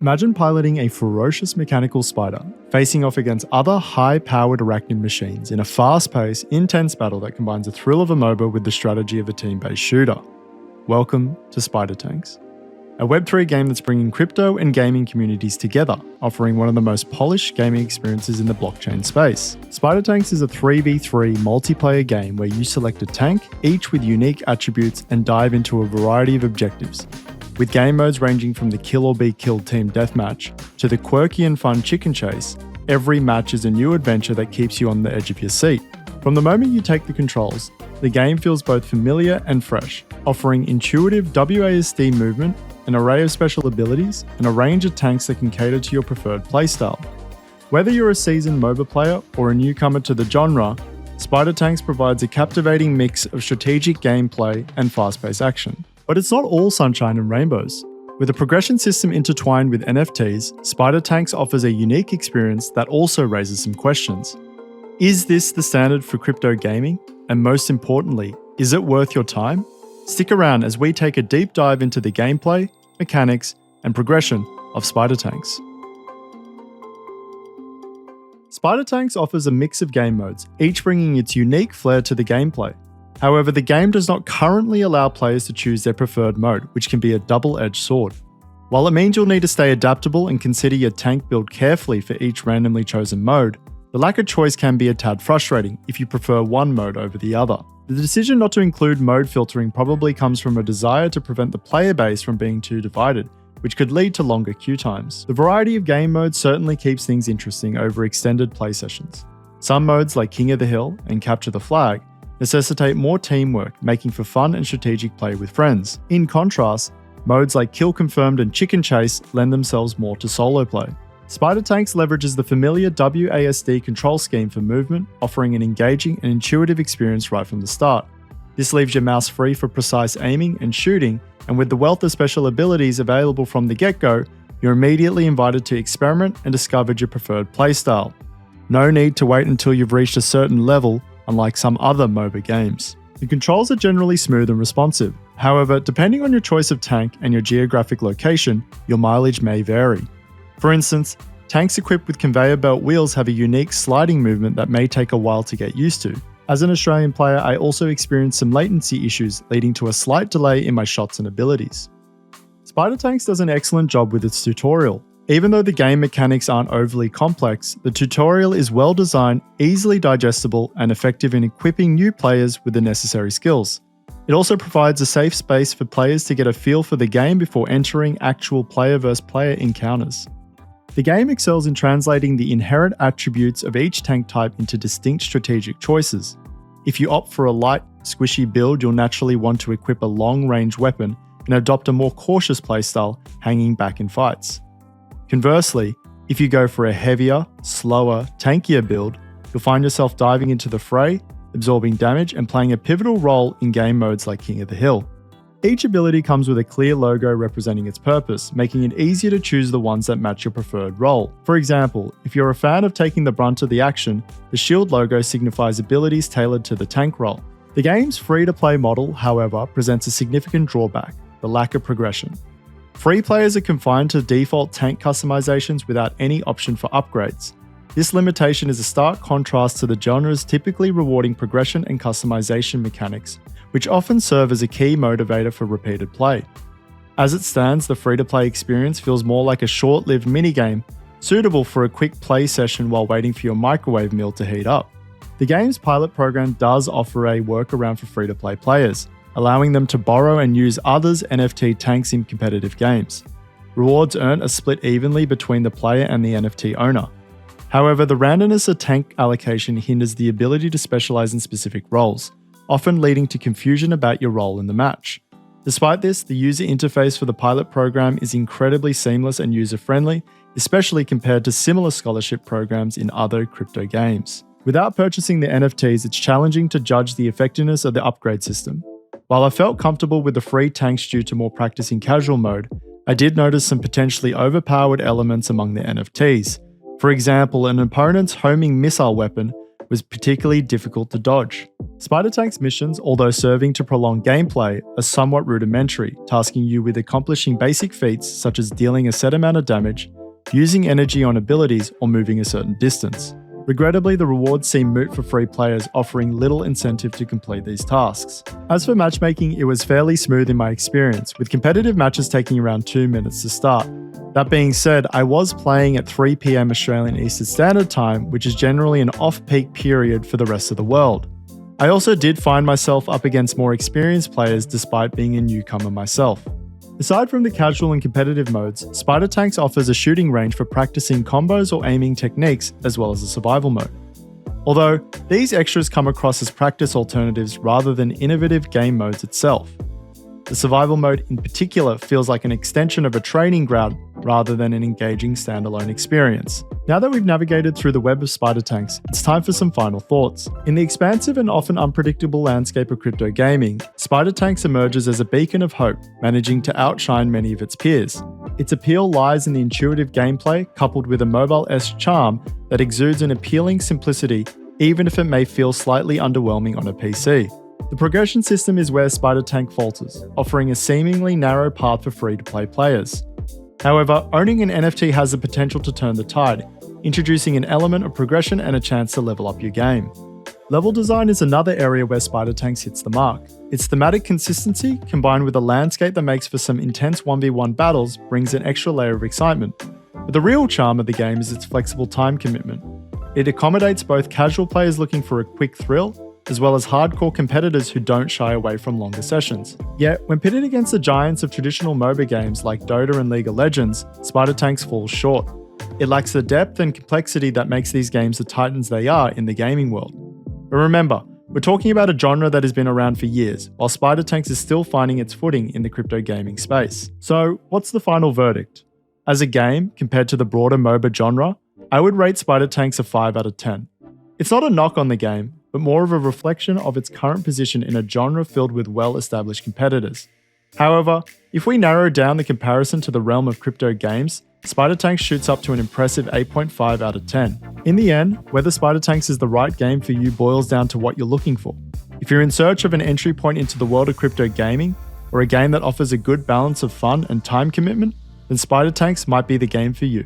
Imagine piloting a ferocious mechanical spider, facing off against other high-powered arachnid machines in a fast-paced, intense battle that combines the thrill of a MOBA with the strategy of a team-based shooter. Welcome to Spider Tanks, a Web3 game that's bringing crypto and gaming communities together, offering one of the most polished gaming experiences in the blockchain space. Spider Tanks is a 3v3 multiplayer game where you select a tank, each with unique attributes, and dive into a variety of objectives. With game modes ranging from the kill or be killed team deathmatch to the quirky and fun chicken chase, every match is a new adventure that keeps you on the edge of your seat. From the moment you take the controls, the game feels both familiar and fresh, offering intuitive WASD movement, an array of special abilities, and a range of tanks that can cater to your preferred playstyle. Whether you're a seasoned MOBA player or a newcomer to the genre, Spider Tanks provides a captivating mix of strategic gameplay and fast-paced action. But it's not all sunshine and rainbows. With a progression system intertwined with NFTs, Spider Tanks offers a unique experience that also raises some questions. Is this the standard for crypto gaming? And most importantly, is it worth your time? Stick around as we take a deep dive into the gameplay, mechanics, and progression of Spider Tanks. Spider Tanks offers a mix of game modes, each bringing its unique flair to the gameplay. However, the game does not currently allow players to choose their preferred mode, which can be a double-edged sword. While it means you'll need to stay adaptable and consider your tank build carefully for each randomly chosen mode, the lack of choice can be a tad frustrating if you prefer one mode over the other. The decision not to include mode filtering probably comes from a desire to prevent the player base from being too divided, which could lead to longer queue times. The variety of game modes certainly keeps things interesting over extended play sessions. Some modes like King of the Hill and Capture the Flag necessitate more teamwork, making for fun and strategic play with friends. In contrast, modes like Kill Confirmed and Chicken Chase lend themselves more to solo play. Spider Tanks leverages the familiar WASD control scheme for movement, offering an engaging and intuitive experience right from the start. This leaves your mouse free for precise aiming and shooting, and with the wealth of special abilities available from the get-go, you're immediately invited to experiment and discover your preferred playstyle. No need to wait until you've reached a certain level, unlike some other MOBA games. The controls are generally smooth and responsive. However, depending on your choice of tank and your geographic location, your mileage may vary. For instance, tanks equipped with conveyor belt wheels have a unique sliding movement that may take a while to get used to. As an Australian player, I also experienced some latency issues, leading to a slight delay in my shots and abilities. Spider Tanks does an excellent job with its tutorial. Even though the game mechanics aren't overly complex, the tutorial is well designed, easily digestible, and effective in equipping new players with the necessary skills. It also provides a safe space for players to get a feel for the game before entering actual player versus player encounters. The game excels in translating the inherent attributes of each tank type into distinct strategic choices. If you opt for a light, squishy build, you'll naturally want to equip a long-range weapon and adopt a more cautious playstyle, hanging back in fights. Conversely, if you go for a heavier, slower, tankier build, you'll find yourself diving into the fray, absorbing damage, and playing a pivotal role in game modes like King of the Hill. Each ability comes with a clear logo representing its purpose, making it easier to choose the ones that match your preferred role. For example, if you're a fan of taking the brunt of the action, the shield logo signifies abilities tailored to the tank role. The game's free-to-play model, however, presents a significant drawback: the lack of progression. Free players are confined to default tank customizations without any option for upgrades. This limitation is a stark contrast to the genre's typically rewarding progression and customization mechanics, which often serve as a key motivator for repeated play. As it stands, the free-to-play experience feels more like a short-lived minigame, suitable for a quick play session while waiting for your microwave meal to heat up. The game's pilot program does offer a workaround for free-to-play players, allowing them to borrow and use others' NFT tanks in competitive games. Rewards earned are split evenly between the player and the NFT owner. However, the randomness of tank allocation hinders the ability to specialize in specific roles, often leading to confusion about your role in the match. Despite this, the user interface for the pilot program is incredibly seamless and user-friendly, especially compared to similar scholarship programs in other crypto games. Without purchasing the NFTs, it's challenging to judge the effectiveness of the upgrade system. While I felt comfortable with the free tanks due to more practice in casual mode, I did notice some potentially overpowered elements among the NFTs. For example, an opponent's homing missile weapon was particularly difficult to dodge. Spider Tank's missions, although serving to prolong gameplay, are somewhat rudimentary, tasking you with accomplishing basic feats such as dealing a set amount of damage, using energy on abilities, or moving a certain distance. Regrettably, the rewards seem moot for free players, offering little incentive to complete these tasks. As for matchmaking, it was fairly smooth in my experience, with competitive matches taking around 2 minutes to start. That being said, I was playing at 3 PM Australian Eastern Standard Time, which is generally an off-peak period for the rest of the world. I also did find myself up against more experienced players despite being a newcomer myself. Aside from the casual and competitive modes, Spider Tanks offers a shooting range for practicing combos or aiming techniques, as well as a survival mode. Although, these extras come across as practice alternatives rather than innovative game modes itself. The survival mode in particular feels like an extension of a training ground rather than an engaging standalone experience. Now that we've navigated through the web of Spider Tanks, it's time for some final thoughts. In the expansive and often unpredictable landscape of crypto gaming, Spider Tanks emerges as a beacon of hope, managing to outshine many of its peers. Its appeal lies in the intuitive gameplay coupled with a mobile-esque charm that exudes an appealing simplicity, even if it may feel slightly underwhelming on a PC. The progression system is where Spider Tank falters, offering a seemingly narrow path for free-to-play players. However, owning an NFT has the potential to turn the tide, introducing an element of progression and a chance to level up your game. Level design is another area where Spider Tanks hits the mark. Its thematic consistency, combined with a landscape that makes for some intense 1v1 battles, brings an extra layer of excitement. But the real charm of the game is its flexible time commitment. It accommodates both casual players looking for a quick thrill, as well as hardcore competitors who don't shy away from longer sessions. Yet, when pitted against the giants of traditional MOBA games like Dota and League of Legends, Spider Tanks falls short. It lacks the depth and complexity that makes these games the titans they are in the gaming world. But remember, we're talking about a genre that has been around for years, while Spider Tanks is still finding its footing in the crypto gaming space. So, what's the final verdict? As a game, compared to the broader MOBA genre, I would rate Spider Tanks a 5 out of 10. It's not a knock on the game, but more of a reflection of its current position in a genre filled with well-established competitors. However, if we narrow down the comparison to the realm of crypto games, Spider Tanks shoots up to an impressive 8.5 out of 10. In the end, whether Spider Tanks is the right game for you boils down to what you're looking for. If you're in search of an entry point into the world of crypto gaming, or a game that offers a good balance of fun and time commitment, then Spider Tanks might be the game for you.